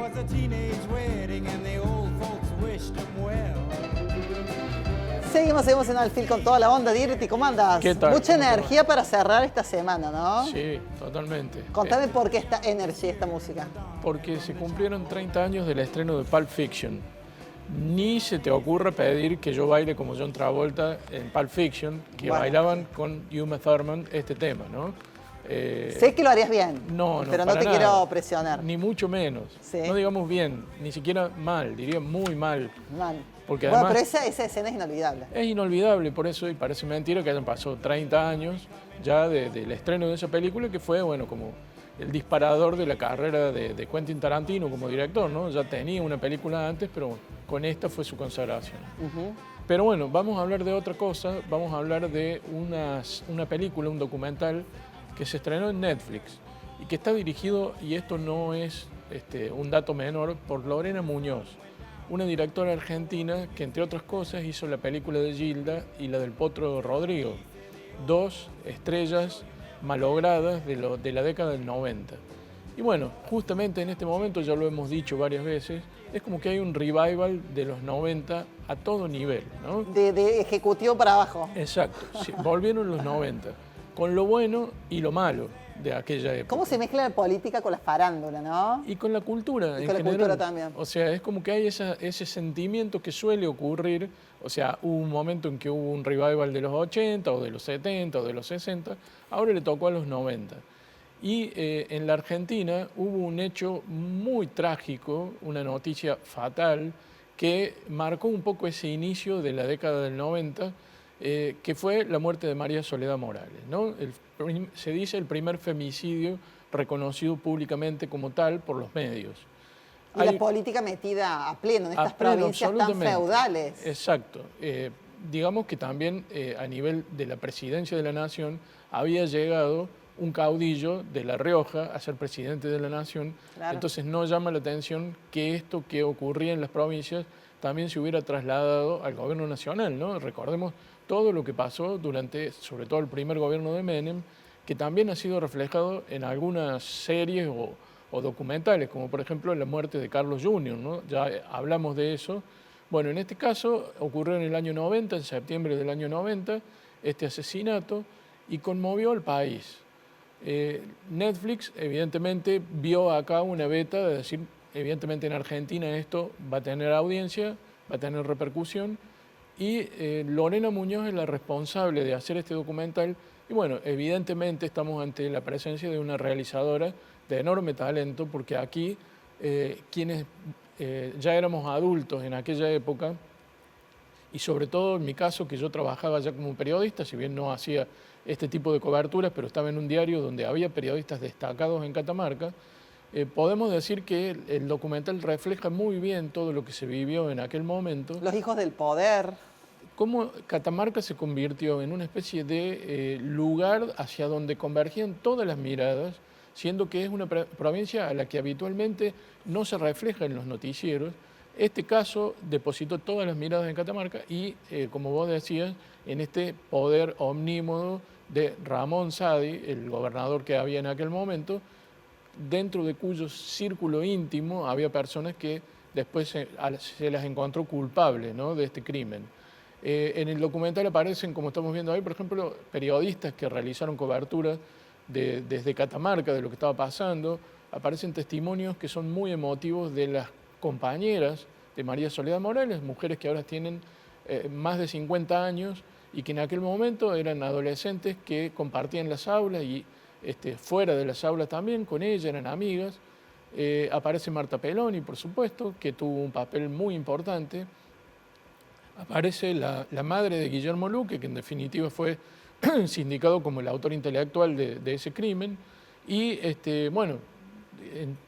was a teenage wedding and the old folks wished him well. Seguimos en Alfil con toda la onda, Dirty. ¿Cómo andas? ¿Qué tal? Mucha ¿Cómo te va? energía para cerrar esta semana, ¿no? Sí, totalmente. Contame por qué esta energía, esta música. Porque se cumplieron 30 años del estreno de Pulp Fiction. Ni se te ocurra pedir que yo baile como John Travolta en Pulp Fiction, que Bueno. bailaban con Uma Thurman este tema, ¿no? Sé que lo harías bien, No, pero no para te nada. quiero presionar. Ni mucho menos. Sí. No digamos bien, ni siquiera mal, diría muy mal. Mal. Porque Bueno, además pero esa escena es inolvidable. es inolvidable, por eso, y parece mentira que hayan pasado 30 años ya del estreno de esa película, que fue, bueno, como el disparador de la carrera de Quentin Tarantino como director, ¿no? Ya tenía una película antes, pero con esta fue su consagración. Pero bueno, vamos a hablar de otra cosa, vamos a hablar de una película, un documental que se estrenó en Netflix y que está dirigido, y esto no es un dato menor, por Lorena Muñoz, una directora argentina que, entre otras cosas, hizo la película de Gilda y la del Potro Rodrigo, dos estrellas malogradas de la década del 90. Y bueno, justamente en este momento, ya lo hemos dicho varias veces, es como que hay un revival de los 90 a todo nivel, ¿no? De ejecutivo para abajo. Exacto, sí, volvieron los 90, con lo bueno y lo malo de aquella época. ¿Cómo se mezcla la política con la farándula, no? Y con la cultura Y en con la general. cultura también. O sea, es como que hay ese sentimiento que suele ocurrir. O sea, hubo un momento en que hubo un revival de los 80 o de los 70 o de los 60, ahora le tocó a los 90. Y en la Argentina hubo un hecho muy trágico, una noticia fatal, que marcó un poco ese inicio de la década del 90, que fue la muerte de María Soledad Morales, ¿no? Se dice el primer femicidio reconocido públicamente como tal por los medios. Y la política metida a pleno en estas A pleno, provincias tan absolutamente. feudales. Exacto. Digamos que también a nivel de la presidencia de la Nación había llegado un caudillo de La Rioja a ser presidente de la Nación. Claro. Entonces no llama la atención que esto que ocurría en las provincias también se hubiera trasladado al gobierno nacional, ¿no? Recordemos todo lo que pasó durante, sobre todo el primer gobierno de Menem, que también ha sido reflejado en algunas series o documentales, como por ejemplo la muerte de Carlos Jr., ¿no? Ya hablamos de eso. Bueno, en este caso ocurrió en el año 90, en septiembre del año 90, este asesinato, y conmovió al país. Netflix evidentemente vio acá una beta de decir, evidentemente en Argentina esto va a tener audiencia, va a tener repercusión, y Lorena Muñoz es la responsable de hacer este documental. Y bueno, evidentemente estamos ante la presencia de una realizadora de enorme talento, porque aquí quienes ya éramos adultos en aquella época, y sobre todo en mi caso, que yo trabajaba ya como periodista, si bien no hacía este tipo de coberturas, pero estaba en un diario donde había periodistas destacados en Catamarca, podemos decir que el documental refleja muy bien todo lo que se vivió en aquel momento. Los hijos del poder. Cómo Catamarca se convirtió en una especie de lugar hacia donde convergían todas las miradas, siendo que es una provincia a la que habitualmente no se refleja en los noticieros. Este caso depositó todas las miradas en Catamarca y, como vos decías, en este poder omnímodo de Ramón Saadi, el gobernador que había en aquel momento, dentro de cuyo círculo íntimo había personas que después se las encontró culpables, ¿no?, de este crimen. En el documental aparecen, como estamos viendo ahí, por ejemplo, periodistas que realizaron cobertura desde Catamarca de lo que estaba pasando. Aparecen testimonios que son muy emotivos de las compañeras de María Soledad Morales, mujeres que ahora tienen más de 50 años y que en aquel momento eran adolescentes que compartían las aulas y fuera de las aulas también con ella, eran amigas. Aparece Marta Peloni, por supuesto, que tuvo un papel muy importante. Aparece la madre de Guillermo Luque, que en definitiva fue sindicado como el autor intelectual de ese crimen. Y bueno,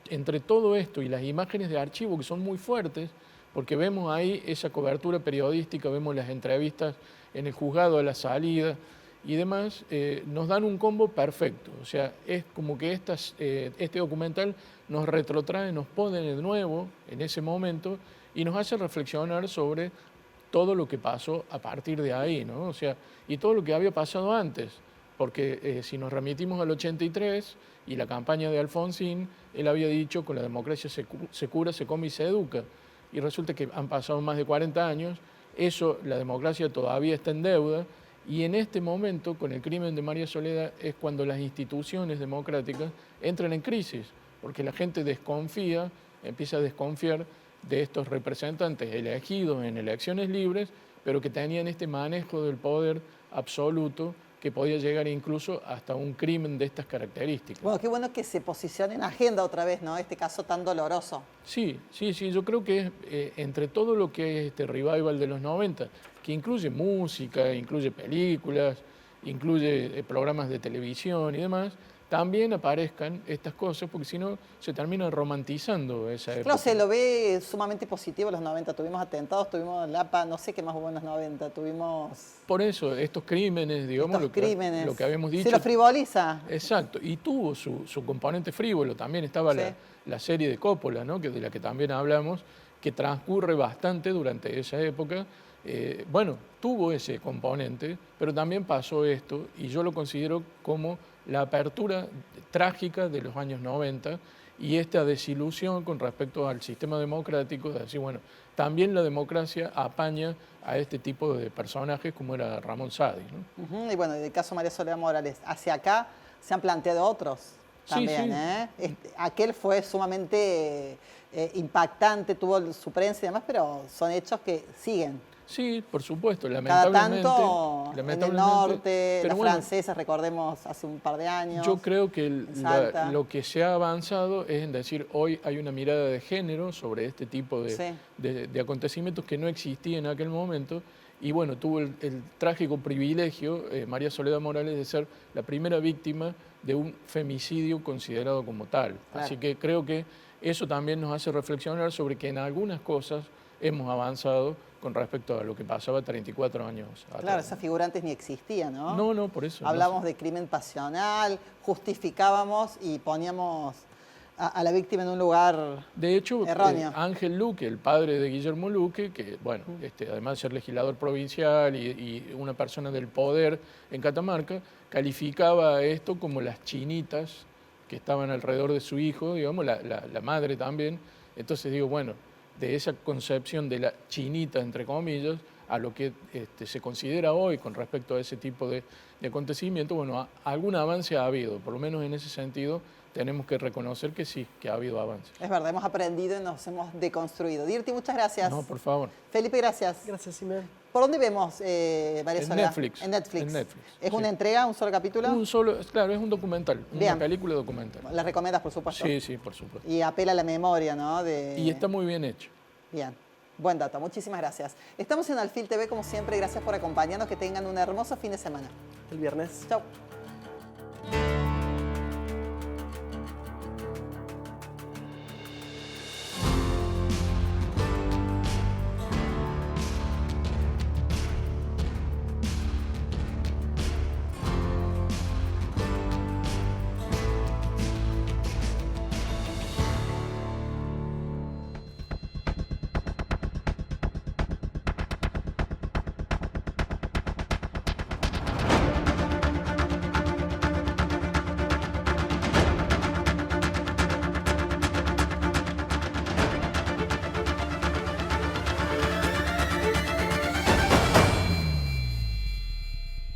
entre todo esto y las imágenes de archivo que son muy fuertes, porque vemos ahí esa cobertura periodística, vemos las entrevistas en el juzgado a la salida y demás, nos dan un combo perfecto. O sea, es como que este documental nos retrotrae, nos pone de nuevo en ese momento y nos hace reflexionar sobre todo lo que pasó a partir de ahí, ¿no? O sea, y todo lo que había pasado antes. porque si nos remitimos al 83 y la campaña de Alfonsín, él había dicho con la democracia se cura, se come y se educa. Y resulta que han pasado más de 40 años, eso, la democracia todavía está en deuda, y en este momento, con el crimen de María Soledad, es cuando las instituciones democráticas entran en crisis, porque la gente desconfía, empieza a desconfiar de estos representantes elegidos en elecciones libres, pero que tenían este manejo del poder absoluto que podía llegar incluso hasta un crimen de estas características. Bueno, qué bueno que se posicione en agenda otra vez, ¿no? Este caso tan doloroso. Sí, yo creo que entre todo lo que es este revival de los 90, que incluye música, incluye películas, incluye programas de televisión y demás, también aparezcan estas cosas, porque si no se termina romantizando esa época. Claro, se lo ve sumamente positivo en los 90. Tuvimos atentados, tuvimos Lapa, no sé qué más hubo en los 90. Tuvimos Por eso, estos crímenes, digamos, estos crímenes. lo que habíamos dicho. Se lo frivoliza. Exacto, y tuvo su componente frívolo. También estaba Sí. la serie de Coppola, ¿no? Que de la que también hablamos, que transcurre bastante durante esa época. Bueno, tuvo ese componente, pero también pasó esto, y yo lo considero como la apertura trágica de los años 90 y esta desilusión con respecto al sistema democrático, de decir, bueno, también la democracia apaña a este tipo de personajes como era Ramón Sadi, ¿no? Ujú, y bueno, en el caso de María Soledad Morales, hacia acá se han planteado otros también, Sí. Aquel fue sumamente impactante, tuvo su prensa y demás, pero son hechos que siguen. Sí, por supuesto, Cada lamentablemente. tanto en el norte, pero las bueno, francesas, recordemos, hace un par de años. yo creo que en Salta. lo que se ha avanzado es en decir, hoy hay una mirada de género sobre este tipo Sí. de acontecimientos que no existía en aquel momento. Y bueno, tuvo el trágico privilegio, María Soledad Morales, de ser la primera víctima de un femicidio considerado como tal. Claro. Así que creo que eso también nos hace reflexionar sobre que en algunas cosas hemos avanzado con respecto a lo que pasaba 34 años atrás. Claro, esas figurantes ni existían, ¿no? No, por eso. Hablamos de crimen pasional, justificábamos y poníamos a la víctima en un lugar De hecho, erróneo. Ángel Luque, el padre de Guillermo Luque, que bueno, además de ser legislador provincial y una persona del poder en Catamarca, calificaba esto como las chinitas que estaban alrededor de su hijo, digamos, la madre también. Entonces digo, bueno, de esa concepción de la chinita, entre comillas, a lo que se considera hoy con respecto a ese tipo de acontecimientos, bueno, algún avance ha habido, por lo menos en ese sentido tenemos que reconocer que sí, que ha habido avance. Es verdad, hemos aprendido y nos hemos deconstruido. Dirty, muchas gracias. No, por favor. Felipe, gracias. Gracias, Simón. ¿Por dónde vemos, María En Soledad? Netflix. En Netflix. En Netflix, ¿Es sí. una entrega, un solo capítulo? Claro, es un documental, Bien. una película documental. La recomiendas, por supuesto. Sí, por supuesto. Y apela a la memoria, ¿no? Y está muy bien hecho. Bien. Buen dato, muchísimas gracias. Estamos en Alfil TV, como siempre. Gracias por acompañarnos. Que tengan un hermoso fin de semana. El viernes. Chau.